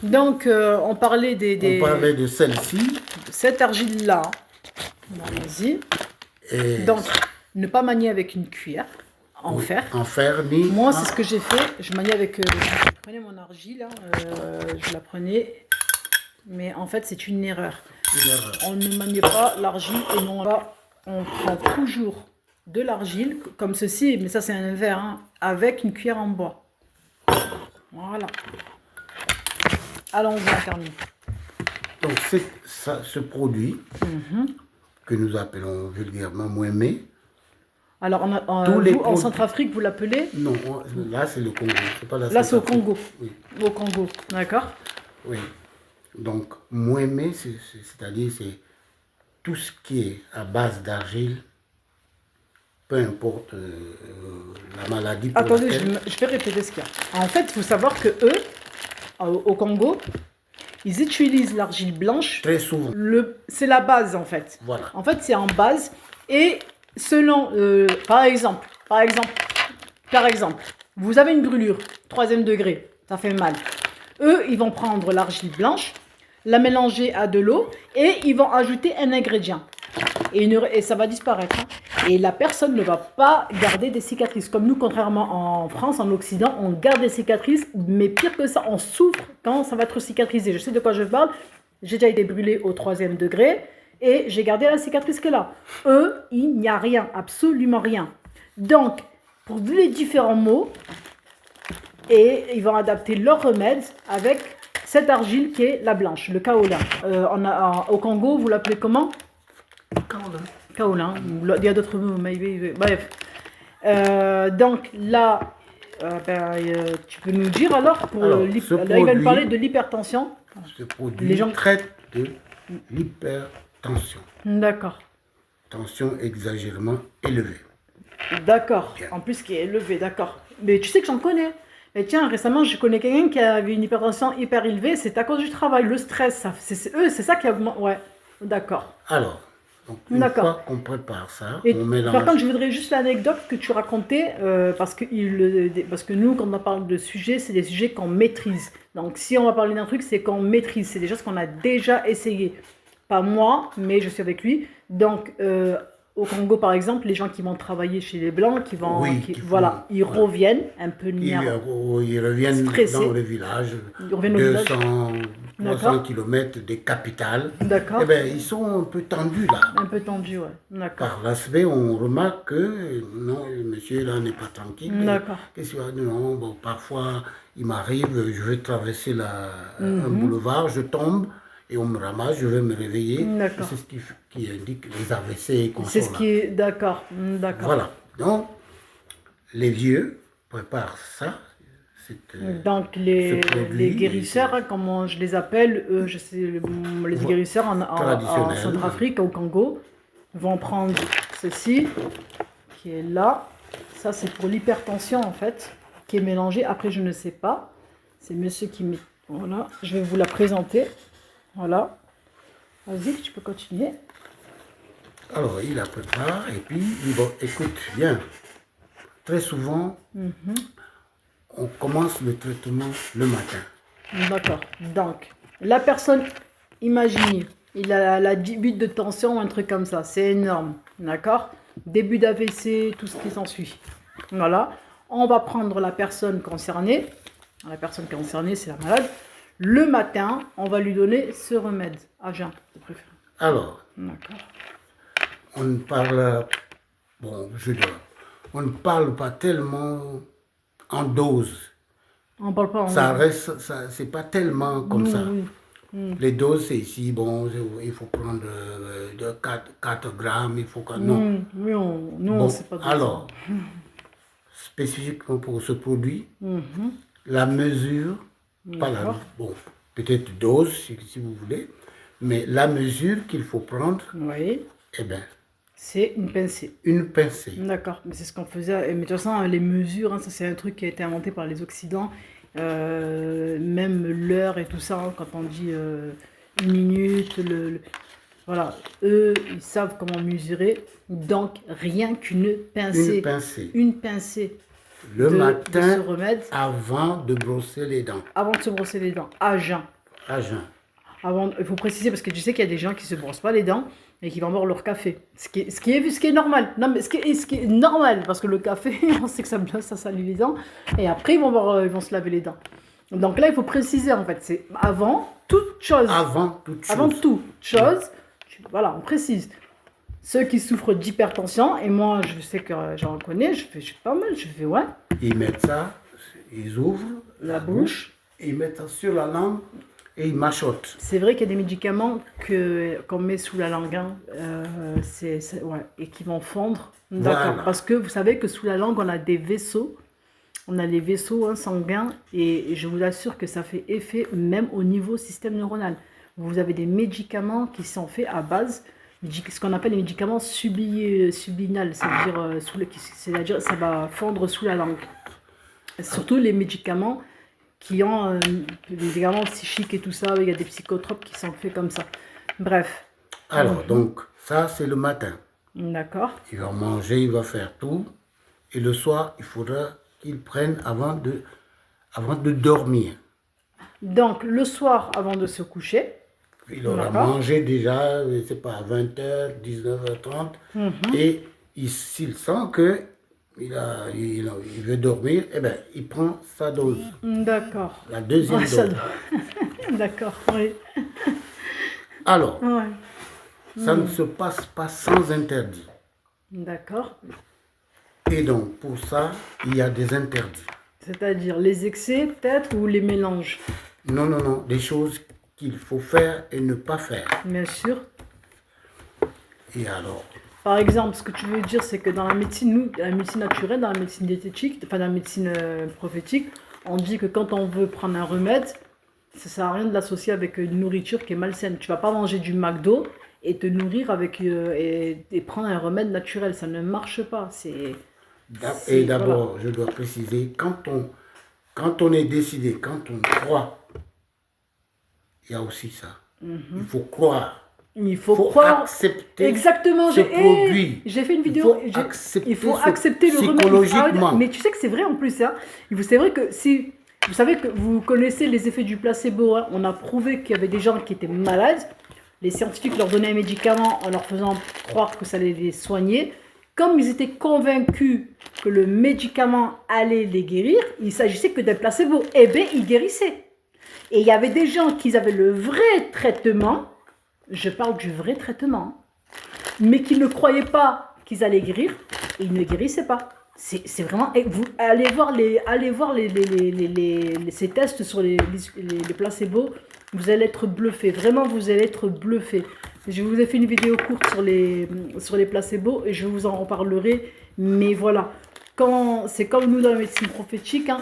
Donc, on parlait On parlait de celle-ci. cette argile-là. Vas-y. Et Donc, ne pas manier avec une cuillère en fer. en fer, ni Moi, c'est ce que j'ai fait. Je maniais avec... je prenais mon argile, hein, je la prenais. Mais en fait, c'est une erreur. une erreur. On ne manie pas l'argile et non pas. On prend toujours de l'argile, comme ceci, mais ça c'est un verre, hein, avec une cuillère en bois. Voilà. Allons-y, on termine. Donc, ce produit que nous appelons vulgairement mouémé. Alors, en Centrafrique, vous l'appelez? Non, là c'est le Congo. Pas la là, c'est au Congo. Oui. Au Congo, d'accord? Oui. Donc, mouémé, c'est-à-dire c'est tout ce qui est à base d'argile, peu importe la maladie. Attendez, je vais répéter ce qu'il y a. En fait, il faut savoir que eux, au Congo, ils utilisent l'argile blanche. Très souvent. C'est la base, en fait. Voilà. En fait, c'est en base. Et selon, par exemple, vous avez une brûlure, 3e degré, ça fait mal. Eux, ils vont prendre l'argile blanche, la mélanger à de l'eau et ils vont ajouter un ingrédient. Et ça va disparaître. Hein. Et la personne ne va pas garder des cicatrices. Comme nous, contrairement en France, en Occident, on garde des cicatrices. Mais pire que ça, on souffre quand ça va être cicatrisé. Je sais de quoi je parle. J'ai déjà été brûlée au 3e degré. Et j'ai gardé la cicatrice que là. Eux, il n'y a rien. Absolument rien. Donc, pour les différents maux, et ils vont adapter leur remède avec cette argile qui est la blanche, le kaolin. Au Congo, vous l'appelez comment? Kaolin. Il y a d'autres mots, bref. Donc là, tu peux nous dire alors, là, il va nous parler de l'hypertension. Ce produit traite de l'hypertension. D'accord. Tension exagérément élevée. D'accord. En plus, qui est élevée, d'accord. Mais tu sais que j'en connais. Et tiens, récemment, je connais quelqu'un qui avait une hypertension hyper élevée. C'est à cause du travail, le stress. C'est ça qui augmente. Ouais, d'accord. Alors, donc une fois qu'on prépare ça, on mélange. Par contre, je voudrais juste l'anecdote que tu racontais, parce que nous, quand on parle de sujets, c'est des sujets qu'on maîtrise. Donc, si on va parler d'un truc, c'est qu'on maîtrise. C'est des choses qu'on a déjà essayé. Pas moi, mais je suis avec lui. Donc, au Congo, par exemple, les gens qui vont travailler chez les Blancs, ils reviennent un peu ils reviennent stressés. dans le village, 300 km des capitales. D'accord. Eh bien, ils sont un peu tendus là. Un peu tendus, ouais. D'accord. Par l'aspect, on remarque que non, monsieur là n'est pas tranquille. D'accord. Qu'est-ce qu'il y a? Non, bon, parfois, il m'arrive, je vais traverser un boulevard, je tombe. Et on me ramasse, je vais me réveiller. C'est ce qui indique les AVC et consorts. C'est ce qui est... D'accord. Voilà. Donc, les vieux préparent ça. Donc, les guérisseurs, hein, comment je les appelle, je sais, les guérisseurs en Centrafrique, au Congo, vont prendre ceci, qui est là. Ça, c'est pour l'hypertension, en fait, qui est mélangé. Après, je ne sais pas. C'est monsieur qui met... Voilà. Je vais vous la présenter. Voilà. Vas-y, tu peux continuer. Alors, il la prépare et puis, bon, écoute, bien. Très souvent, on commence le traitement le matin. D'accord. Donc, la personne, imaginez, il a la début de tension ou un truc comme ça. C'est énorme. D'accord? Début d'AVC, tout ce qui s'ensuit. Voilà. On va prendre la personne concernée. La personne concernée, c'est la malade. Le matin, on va lui donner ce remède à jeun, de préférence. Alors, on ne parle, on ne parle pas tellement en dose. On parle pas en ça reste, c'est pas tellement comme ça. Les doses, c'est ici, bon, il faut prendre 4 grammes, il faut que... Non. On sait pas. Alors, spécifiquement pour ce produit, la mesure... Pas la, bon, peut-être dose si vous voulez, mais la mesure qu'il faut prendre, eh bien, c'est une pincée. Une pincée. D'accord, mais c'est ce qu'on faisait. Mais de toute façon, les mesures, hein, ça c'est un truc qui a été inventé par les Occidents. Même l'heure et tout ça, hein, quand on dit une minute, voilà, eux, ils savent comment mesurer. Donc, rien qu'une pincée. Une pincée. Une pincée. Le matin, avant de brosser les dents. Avant de se brosser les dents, à jeun. à jeun. Avant, il faut préciser parce que tu sais qu'il y a des gens qui se brossent pas les dents et qui vont boire leur café. Ce qui est normal. Non, mais ce qui est normal parce que le café, on sait que ça salit les dents. Et après, ils vont se laver les dents. Donc là, il faut préciser en fait. C'est avant toute chose. Avant toute chose. Avant toute chose. Voilà, on précise. Ceux qui souffrent d'hypertension, et moi, je sais que j'en connais, je fais pas mal, je fais ouais. Ils mettent ça, ils ouvrent La bouche. ils mettent ça sur la langue et ils mâchotent. C'est vrai qu'il y a des médicaments qu'on met sous la langue, hein, ouais, et qui vont fondre. D'accord. Voilà. Parce que vous savez que sous la langue, on a des vaisseaux. On a les vaisseaux sanguins et je vous assure que ça fait effet même au niveau système neuronal. Vous avez des médicaments qui sont faits à base, ce qu'on appelle les médicaments subliminales, c'est-à-dire ça va fondre sous la langue. Et surtout les médicaments qui ont des médicaments psychiques et tout ça, il y a des psychotropes qui sont faits comme ça. Bref. Alors, donc, ça c'est le matin. D'accord. Il va manger, il va faire tout. Et le soir, il faudra qu'il prenne avant de dormir. Donc, le soir, avant de se coucher. Il aura mangé déjà, je ne sais pas, à 20h, 19h30. Et s'il sent que il veut dormir, eh ben, il prend sa dose. D'accord. La deuxième dose. D'accord, oui. Alors, Ouais. ça ne se passe pas sans interdit. D'accord. Et donc, pour ça, il y a des interdits. C'est-à-dire les excès, peut-être, ou les mélanges? Non, non, non, des choses qu'il faut faire et ne pas faire. Bien sûr. Et alors? Par exemple, ce que tu veux dire, c'est que dans la médecine, nous, dans la médecine naturelle, dans la médecine diététique, enfin dans la médecine prophétique, on dit que quand on veut prendre un remède, ça sert à rien de l'associer avec une nourriture qui est malsaine. Tu vas pas manger du McDo et te nourrir avec et prendre un remède naturel, ça ne marche pas. Et d'abord, voilà, je dois préciser, quand on est décidé, quand on croit, il y a aussi ça. Il faut croire. Il faut croire. Accepter exactement, ce produit. J'ai fait une vidéo. Il faut accepter le remède. Psychologiquement. Mais tu sais que c'est vrai en plus. Hein. C'est vrai que si vous savez que vous connaissez les effets du placebo, hein, on a prouvé qu'il y avait des gens qui étaient malades. Les scientifiques leur donnaient un médicament en leur faisant croire que ça allait les soigner. Comme ils étaient convaincus que le médicament allait les guérir, il s'agissait que d'un placebo. Eh bien, ils guérissaient. Et il y avait des gens qui avaient le vrai traitement, je parle du vrai traitement, mais qui ne croyaient pas qu'ils allaient guérir, et ils ne guérissaient pas. C'est vraiment... Vous allez voir ces tests sur les placebos, vous allez être bluffés. Vraiment, vous allez être bluffés. Je vous ai fait une vidéo courte sur les placebos et je vous en reparlerai. Mais voilà, c'est comme nous dans la médecine prophétique, hein,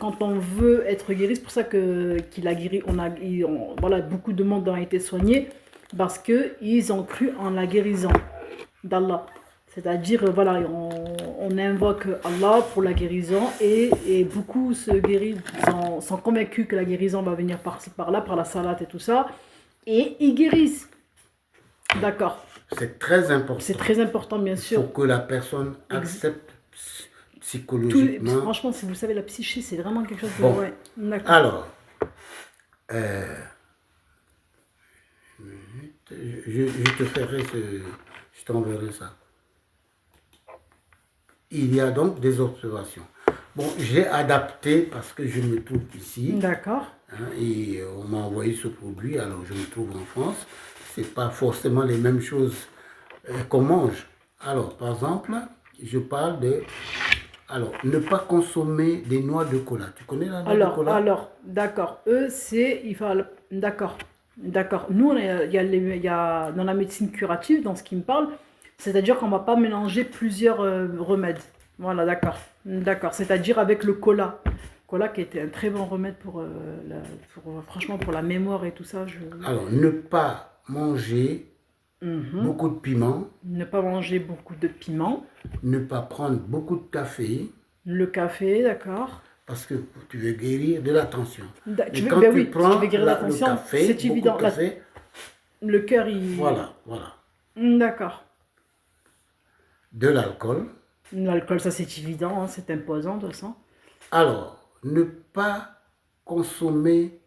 quand on veut être guéri, c'est pour ça qu'il a guéri. Voilà, beaucoup de monde a été soigné parce qu'ils ont cru en la guérison d'Allah. C'est-à-dire, voilà, on invoque Allah pour la guérison et beaucoup se guérissent, sont convaincus que la guérison va venir par-ci, par-là, par la salade et tout ça. Et ils guérissent. D'accord. C'est très important. C'est très important, bien sûr. Il faut que la personne accepte psychologiquement. Franchement, si vous savez, la psyché, c'est vraiment quelque chose de... Bon. Ouais. D'accord. Alors, je te ferai je t'enverrai ça. Il y a donc des observations. Bon, j'ai adapté parce que je me trouve ici. D'accord. Hein, et on m'a envoyé ce produit, alors je me trouve en France. C'est pas forcément les mêmes choses qu'on mange. Alors, par exemple, je parle de... Alors, ne pas consommer des noix de cola. Tu connais la noix de cola? Alors, d'accord. Eux, d'accord. D'accord. Nous, il y a dans la médecine curative, dans ce qui me parle, c'est-à-dire qu'on ne va pas mélanger plusieurs remèdes. Voilà, d'accord. D'accord. C'est-à-dire avec le cola. Cola qui était un très bon remède franchement, pour la mémoire et tout ça. Alors, ne pas manger beaucoup de piment. Ne pas manger beaucoup de piment. Ne pas prendre beaucoup de café. Le café, d'accord. Parce que tu veux guérir de la tension. Tu veux guérir la tension, le café, c'est évident. Le cœur, il... Voilà. D'accord. De l'alcool. L'alcool, ça c'est évident, hein, c'est imposant de toute façon. Alors, ne pas consommer